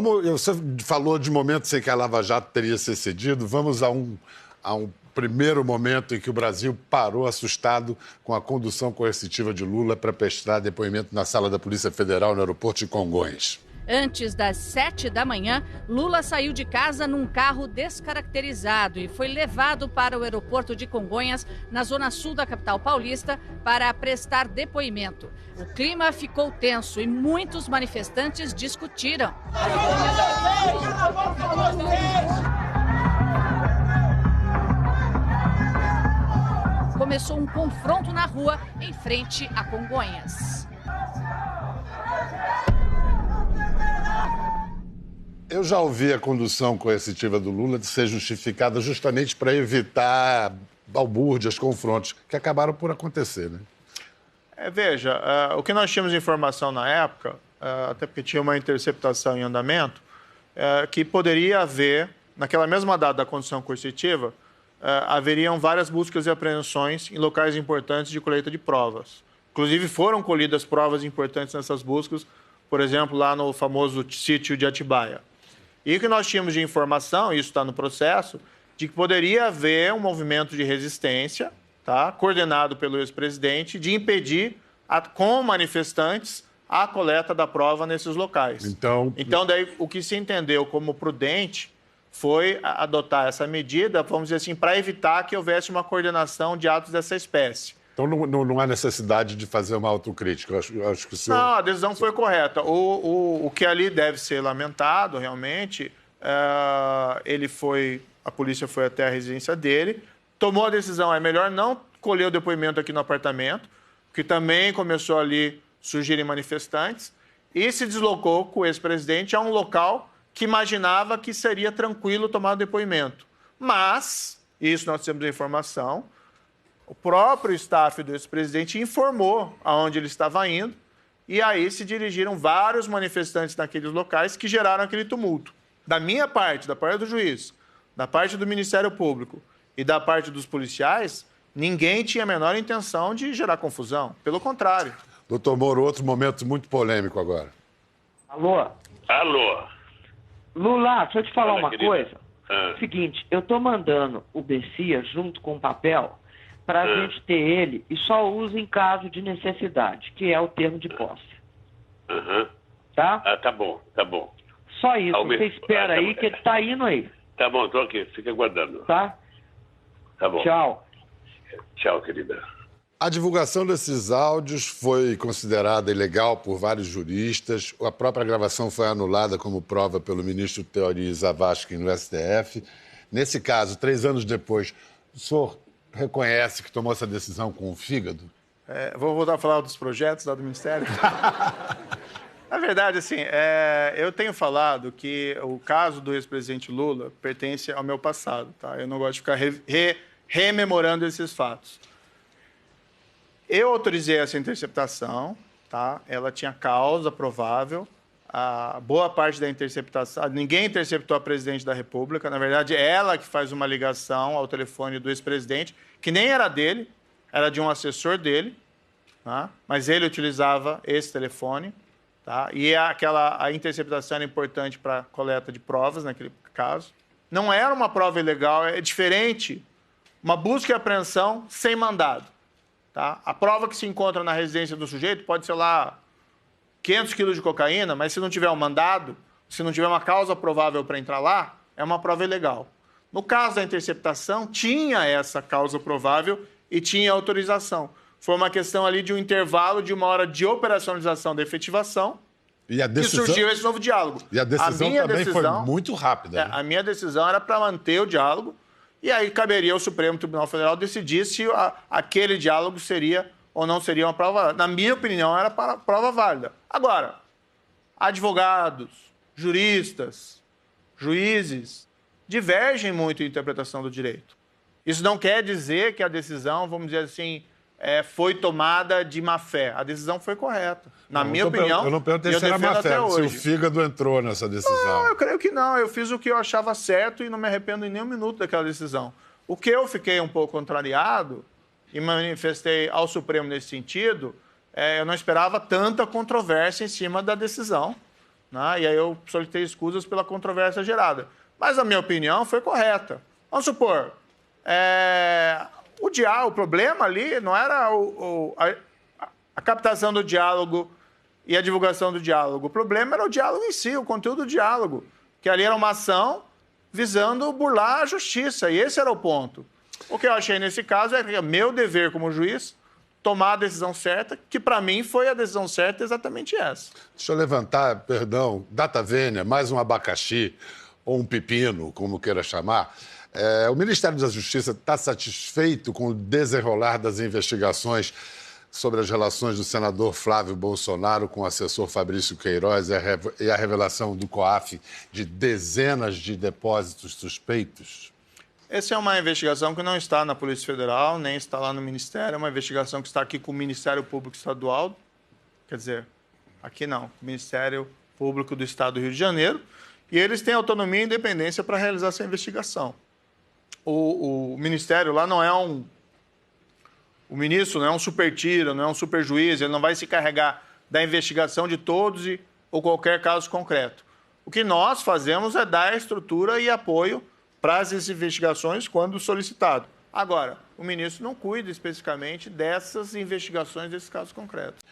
Você falou de momentos em que a Lava Jato teria se cedido. Vamos a um primeiro momento em que o Brasil parou assustado com a condução coercitiva de Lula para prestar depoimento na sala da Polícia Federal no aeroporto de Congonhas. Antes das 7 da manhã, Lula saiu de casa num carro descaracterizado e foi levado para o aeroporto de Congonhas, na zona sul da capital paulista, para prestar depoimento. O clima ficou tenso e muitos manifestantes discutiram. Começou um confronto na rua, em frente a Congonhas. Eu já ouvi a condução coercitiva do Lula de ser justificada justamente para evitar balbúrdias, confrontos, que acabaram por acontecer, né? Veja, o que nós tínhamos de informação na época, até porque tinha uma interceptação em andamento, que poderia haver, naquela mesma data da condução coercitiva, haveriam várias buscas e apreensões em locais importantes de colheita de provas. Inclusive, foram colhidas provas importantes nessas buscas, por exemplo, lá no famoso sítio de Atibaia. E o que nós tínhamos de informação, isso está no processo, de que poderia haver um movimento de resistência, tá, coordenado pelo ex-presidente, de impedir, com manifestantes, a coleta da prova nesses locais. Então, daí, o que se entendeu como prudente foi adotar essa medida, vamos dizer assim, para evitar que houvesse uma coordenação de atos dessa espécie. Então não há necessidade de fazer uma autocrítica. Eu acho que o senhor... Não, a decisão foi correta. O que ali deve ser lamentado, realmente, a polícia foi até a residência dele, tomou a decisão, é melhor não colher o depoimento aqui no apartamento, que também começou ali surgirem manifestantes, e se deslocou com o ex-presidente a um local que imaginava que seria tranquilo tomar o depoimento. Mas, isso nós temos a informação, o próprio staff do ex-presidente informou aonde ele estava indo e aí se dirigiram vários manifestantes naqueles locais que geraram aquele tumulto. Da minha parte, da parte do juiz, da parte do Ministério Público e da parte dos policiais, ninguém tinha a menor intenção de gerar confusão. Pelo contrário. Doutor Moro, outro momento muito polêmico agora. Alô? Alô? Lula, deixa eu te falar uma querida. coisa. Seguinte, eu tô mandando o Bessia junto com o papel para a gente ter ele e só usa em caso de necessidade, que é o termo de posse. Tá? Tá bom, tá bom. Só isso, você espera aí que ele tá indo aí. Tá bom, tô aqui, fica aguardando. Tá? Tá bom. Tchau. Tchau, querida. A divulgação desses áudios foi considerada ilegal por vários juristas. A própria gravação foi anulada como prova pelo ministro Teori Zavascki no STF. Nesse caso, 3 anos depois, o senhor reconhece que tomou essa decisão com o fígado? Vou voltar a falar dos projetos lá do Ministério. Na verdade, assim, eu tenho falado que o caso do ex-presidente Lula pertence ao meu passado, tá? Eu não gosto de ficar rememorando esses fatos. Eu autorizei essa interceptação, tá? Ela tinha causa provável. A boa parte da interceptação... Ninguém interceptou a presidente da República. Na verdade, é ela que faz uma ligação ao telefone do ex-presidente, que nem era dele, era de um assessor dele, tá? Mas ele utilizava esse telefone. Tá? E a interceptação era importante para a coleta de provas, naquele caso. Não era uma prova ilegal, é diferente. Uma busca e apreensão sem mandado. Tá? A prova que se encontra na residência do sujeito pode ser lá 500 quilos de cocaína, mas se não tiver um mandado, se não tiver uma causa provável para entrar lá, é uma prova ilegal. No caso da interceptação, tinha essa causa provável e tinha autorização. Foi uma questão ali de um intervalo de 1 hora de operacionalização da efetivação que surgiu esse novo diálogo. E a decisão também foi muito rápida. Né? A minha decisão era para manter o diálogo e aí caberia ao Supremo Tribunal Federal decidir se aquele diálogo seria ou não seria uma prova válida. Na minha opinião, era para prova válida. Agora, advogados, juristas, juízes divergem muito em interpretação do direito. Isso não quer dizer que a decisão, vamos dizer assim, foi tomada de má fé. A decisão foi correta. Na minha opinião, eu não perguntei se era má fé, se o fígado entrou nessa decisão. Não, eu creio que não. Eu fiz o que eu achava certo e não me arrependo em nenhum minuto daquela decisão. O que eu fiquei um pouco contrariado e manifestei ao Supremo nesse sentido, eu não esperava tanta controvérsia em cima da decisão, né? E aí eu solicitei escusas pela controvérsia gerada. Mas a minha opinião foi correta. Vamos supor, o problema ali não era a captação do diálogo e a divulgação do diálogo. O problema era o diálogo em si, o conteúdo do diálogo. Que ali era uma ação visando burlar a justiça. E esse era o ponto. O que eu achei nesse caso é que é meu dever como juiz tomar a decisão certa, que para mim foi a decisão certa exatamente essa. Deixa eu levantar, perdão, data vênia, mais um abacaxi ou um pepino, como queira chamar. O Ministério da Justiça está satisfeito com o desenrolar das investigações sobre as relações do senador Flávio Bolsonaro com o assessor Fabrício Queiroz e a revelação do COAF de dezenas de depósitos suspeitos? Essa é uma investigação que não está na Polícia Federal, nem está lá no Ministério. É uma investigação que está aqui com o Ministério Público Estadual. Quer dizer, aqui não, o Ministério Público do Estado do Rio de Janeiro. E eles têm autonomia e independência para realizar essa investigação. O Ministério lá não é um... O ministro não é um super-tiro, não é um super-juiz, ele não vai se carregar da investigação de todos ou qualquer caso concreto. O que nós fazemos é dar estrutura e apoio para as investigações quando solicitado. Agora, o ministro não cuida especificamente dessas investigações, desses casos concretos.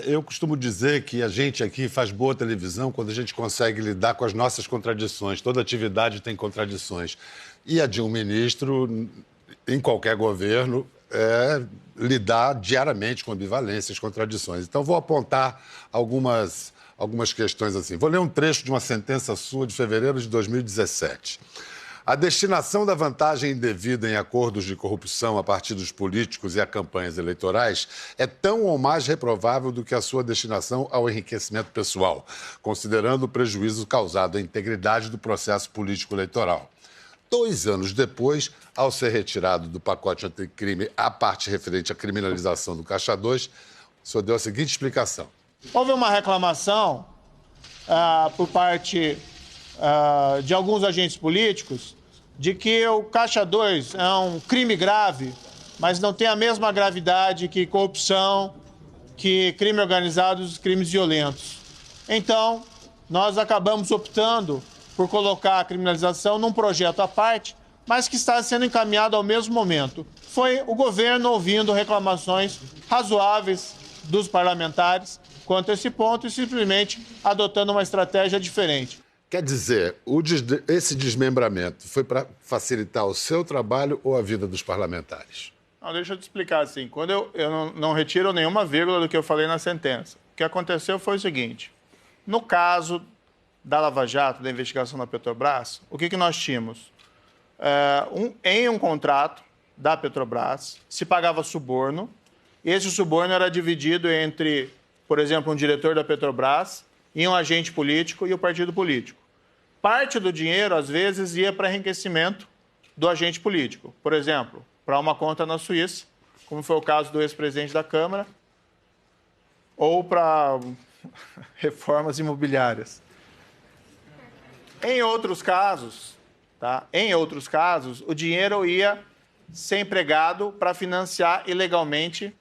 Eu costumo dizer que a gente aqui faz boa televisão quando a gente consegue lidar com as nossas contradições. Toda atividade tem contradições. E a de um ministro, em qualquer governo, é lidar diariamente com ambivalências, contradições. Então, vou apontar algumas questões assim. Vou ler um trecho de uma sentença sua de fevereiro de 2017. A destinação da vantagem indevida em acordos de corrupção a partidos políticos e a campanhas eleitorais é tão ou mais reprovável do que a sua destinação ao enriquecimento pessoal, considerando o prejuízo causado à integridade do processo político-eleitoral. 2 anos depois, ao ser retirado do pacote anticrime a parte referente à criminalização do Caixa 2, o senhor deu a seguinte explicação. Houve uma reclamação por parte de alguns agentes políticos de que o Caixa 2 é um crime grave, mas não tem a mesma gravidade que corrupção, que crime organizado e os crimes violentos. Então, nós acabamos optando por colocar a criminalização num projeto à parte, mas que está sendo encaminhado ao mesmo momento. Foi o governo ouvindo reclamações razoáveis dos parlamentares quanto a esse ponto e simplesmente adotando uma estratégia diferente. Quer dizer, esse desmembramento foi para facilitar o seu trabalho ou a vida dos parlamentares? Não, deixa eu te explicar assim. Quando eu não retiro nenhuma vírgula do que eu falei na sentença. O que aconteceu foi o seguinte. No caso da Lava Jato, da investigação da Petrobras, o que nós tínhamos? Em um contrato da Petrobras, se pagava suborno, e esse suborno era dividido entre, por exemplo, um diretor da Petrobras e um agente político e o partido político. Parte do dinheiro, às vezes, ia para enriquecimento do agente político. Por exemplo, para uma conta na Suíça, como foi o caso do ex-presidente da Câmara, ou para reformas imobiliárias. Em outros casos, o dinheiro ia ser empregado para financiar ilegalmente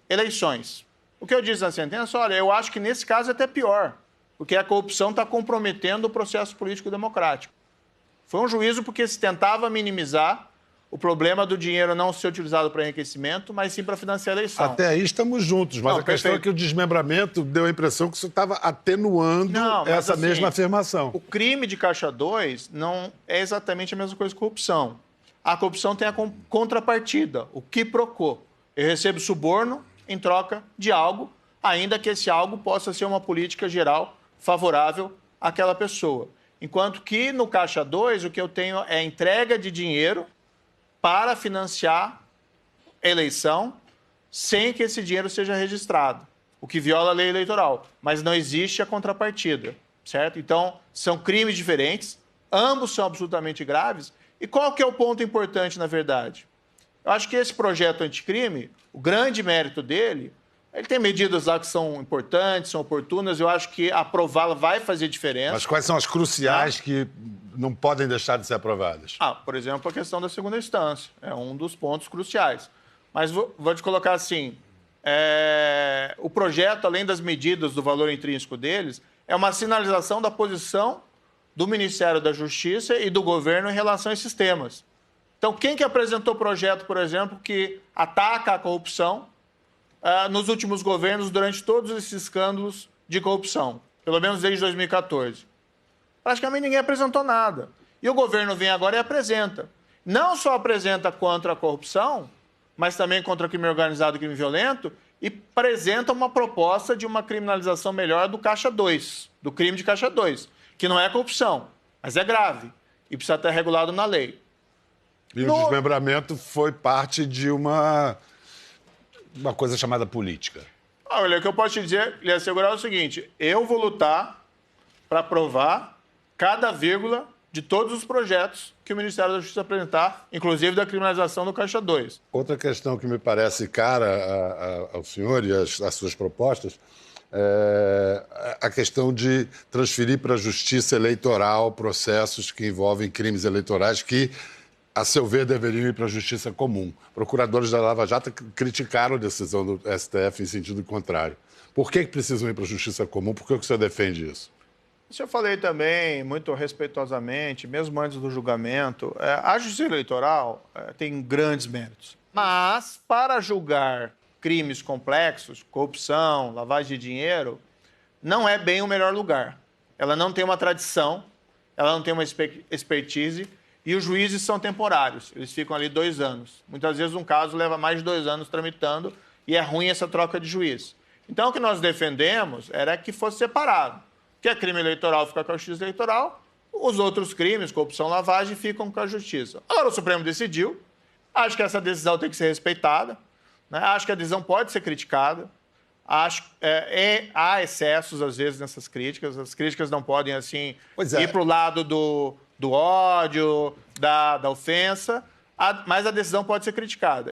eleições. O que eu disse na sentença, olha, eu acho que nesse caso é até pior, porque a corrupção está comprometendo o processo político democrático. Foi um juízo porque se tentava minimizar o problema do dinheiro não ser utilizado para enriquecimento, mas sim para financiar a eleição. Até aí estamos juntos, mas a questão é que o desmembramento deu a impressão que isso estava atenuando essa mesma afirmação. O crime de Caixa 2 não é exatamente a mesma coisa que corrupção. A corrupção tem a contrapartida, o quiproquo. Eu recebo suborno em troca de algo, ainda que esse algo possa ser uma política geral favorável àquela pessoa. Enquanto que no Caixa 2 o que eu tenho é entrega de dinheiro para financiar a eleição sem que esse dinheiro seja registrado, o que viola a lei eleitoral. Mas não existe a contrapartida, certo? Então, são crimes diferentes, ambos são absolutamente graves. E qual que é o ponto importante, na verdade? Eu acho que esse projeto anticrime, o grande mérito dele, ele tem medidas lá que são importantes, são oportunas, eu acho que aprová-la vai fazer diferença. Mas quais são as cruciais que não podem deixar de ser aprovadas? Por exemplo, a questão da segunda instância. É um dos pontos cruciais. Mas vou te colocar assim, o projeto, além das medidas do valor intrínseco deles, é uma sinalização da posição do Ministério da Justiça e do governo em relação a esses temas. Então, quem que apresentou projeto, por exemplo, que ataca a corrupção nos últimos governos durante todos esses escândalos de corrupção? Pelo menos desde 2014. Praticamente ninguém apresentou nada. E o governo vem agora e apresenta. Não só apresenta contra a corrupção, mas também contra o crime organizado e crime violento, e apresenta uma proposta de uma criminalização melhor do Caixa 2, do crime de Caixa 2, que não é corrupção, mas é grave e precisa estar regulado na lei. E o desmembramento foi parte de uma coisa chamada política. Olha, o que eu posso te dizer, lhe assegurar é o seguinte, eu vou lutar para aprovar cada vírgula de todos os projetos que o Ministério da Justiça apresentar, inclusive da criminalização do Caixa 2. Outra questão que me parece cara ao senhor e às suas propostas é a questão de transferir para a Justiça Eleitoral processos que envolvem crimes eleitorais que, a seu ver, deveriam ir para a Justiça Comum. Procuradores da Lava Jato criticaram a decisão do STF em sentido contrário. Por que precisam ir para a Justiça Comum? Por que o senhor defende isso? Isso eu falei também, muito respeitosamente, mesmo antes do julgamento, a Justiça Eleitoral tem grandes méritos. Mas, para julgar crimes complexos, corrupção, lavagem de dinheiro, não é bem o melhor lugar. Ela não tem uma tradição, ela não tem uma expertise, e os juízes são temporários, eles ficam ali 2 anos. Muitas vezes um caso leva mais de 2 anos tramitando e é ruim essa troca de juiz. Então, o que nós defendemos era que fosse separado. Que é crime eleitoral fica com a Justiça Eleitoral, os outros crimes, corrupção, lavagem, ficam com a Justiça. Agora o Supremo decidiu, acho que essa decisão tem que ser respeitada, né? Acho que a decisão pode ser criticada, acho há excessos, às vezes, nessas críticas, as críticas não podem, assim, ir para o lado do ódio, da ofensa, mas a decisão pode ser criticada.